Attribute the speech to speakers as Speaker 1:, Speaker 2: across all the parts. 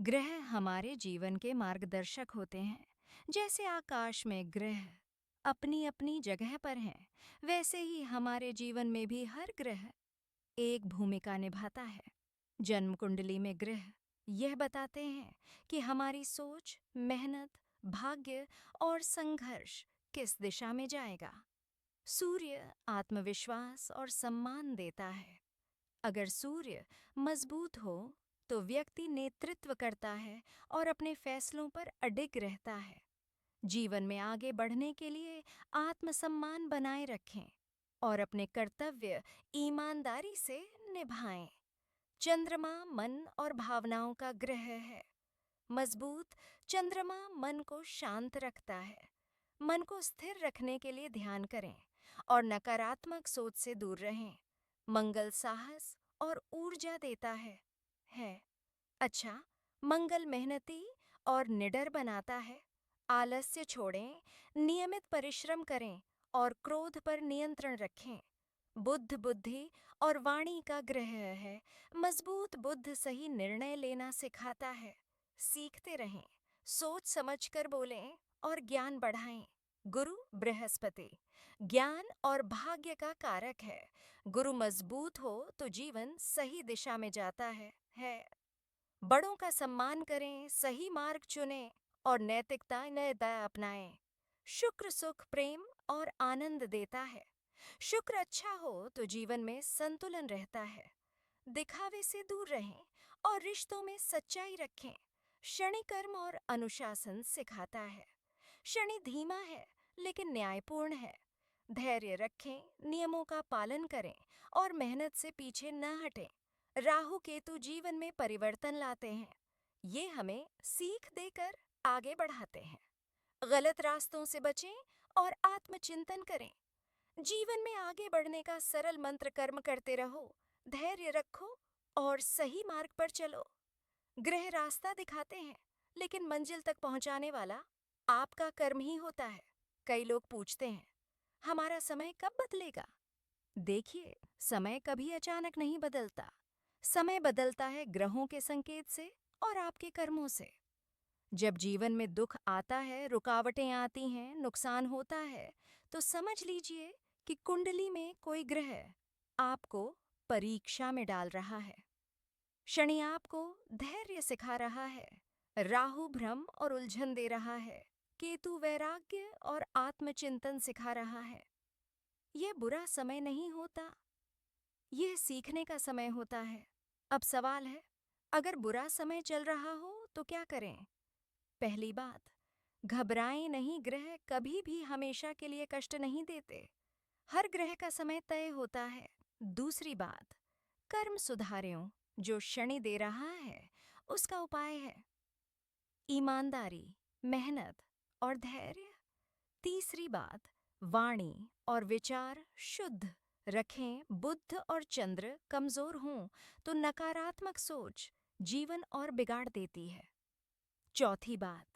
Speaker 1: ग्रह हमारे जीवन के मार्गदर्शक होते हैं। जैसे आकाश में ग्रह अपनी अपनी जगह पर हैं, वैसे ही हमारे जीवन में भी हर ग्रह एक भूमिका निभाता है। जन्म कुंडली में ग्रह यह बताते हैं कि हमारी सोच, मेहनत, भाग्य और संघर्ष किस दिशा में जाएगा। सूर्य आत्मविश्वास और सम्मान देता है। अगर सूर्य मजबूत हो तो व्यक्ति नेतृत्व करता है और अपने फैसलों पर अडिग रहता है। जीवन में आगे बढ़ने के लिए आत्मसम्मान बनाए रखें और अपने कर्तव्य ईमानदारी से निभाएं। चंद्रमा मन और भावनाओं का ग्रह है। मजबूत चंद्रमा मन को शांत रखता है। मन को स्थिर रखने के लिए ध्यान करें और नकारात्मक सोच से दूर रहें। मंगल साहस और ऊर्जा देता है। अच्छा, मंगल मेहनती और निडर बनाता है। आलस्य छोड़ें, नियमित परिश्रम करें और क्रोध पर नियंत्रण रखें। बुद्ध बुद्धि और वाणी का ग्रह है। मजबूत बुद्ध सही निर्णय लेना सिखाता है। सीखते रहें, सोच समझकर बोलें और ज्ञान बढ़ाएं। गुरु बृहस्पति ज्ञान और भाग्य का कारक है। गुरु मजबूत हो तो जीवन सही दिशा में जाता है। बड़ों का सम्मान करें, सही मार्ग चुनें और नैतिकता नैतिकता अपनाएं। शुक्र सुख, प्रेम और आनंद देता है। शुक्र अच्छा हो तो जीवन में संतुलन रहता है। दिखावे से दूर रहें और रिश्तों में सच्चाई रखें। शनि कर्म और अनुशासन सिखाता है। शनि धीमा है लेकिन न्यायपूर्ण है। धैर्य रखें, नियमों का पालन करें और मेहनत से पीछे न हटें। राहु केतु जीवन में परिवर्तन लाते हैं। ये हमें सीख देकर आगे बढ़ाते हैं। गलत रास्तों से बचें और आत्मचिंतन करें। जीवन में आगे बढ़ने का सरल मंत्र कर्म करते रहो, धैर्य रखो और सही मार्ग पर चलो। ग्रह रास्ता दिखाते हैं लेकिन मंजिल तक पहुंचाने वाला आपका कर्म ही होता है। कई लोग पूछते हैं, हमारा समय कब बदलेगा? देखिए, समय कभी अचानक नहीं बदलता। समय बदलता है ग्रहों के संकेत से और आपके कर्मों से। जब जीवन में दुख आता है, रुकावटें आती हैं, नुकसान होता है, तो समझ लीजिए कि कुंडली में कोई ग्रह आपको परीक्षा में डाल रहा है। शनि आपको धैर्य सिखा रहा है। राहु भ्रम और उलझन दे रहा है। केतु वैराग्य और आत्मचिंतन सिखा रहा है। यह बुरा समय नहीं होता, यह सीखने का समय होता है। अब सवाल है, अगर बुरा समय चल रहा हो तो क्या करें? पहली बात, घबराएं नहीं, ग्रह कभी भी हमेशा के लिए कष्ट नहीं देते। हर ग्रह का समय तय होता है। दूसरी बात, कर्म सुधारें, जो शनि दे रहा है उसका उपाय है ईमानदारी, मेहनत और धैर्य। तीसरी बात, वाणी और विचार शुद्ध रखें। बुध और चंद्र कमजोर हों तो नकारात्मक सोच जीवन और बिगाड़ देती है। चौथी बात,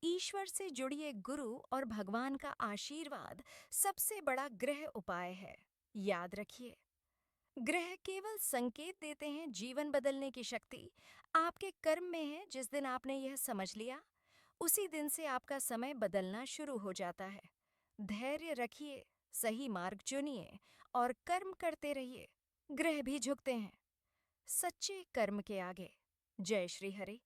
Speaker 1: ईश्वर से जुड़िए। गुरु और भगवान का आशीर्वाद सबसे बड़ा ग्रह उपाय है। याद रखिए, ग्रह केवल संकेत देते हैं, जीवन बदलने की शक्ति आपके कर्म में है। जिस दिन आपने यह समझ लिया, उसी दिन से आपका समय बदलना शुरू हो जाता है। धैर्य रखिए, सही मार्ग चुनिए और कर्म करते रहिए। ग्रह भी झुकते हैं सच्चे कर्म के आगे। जय श्री हरि।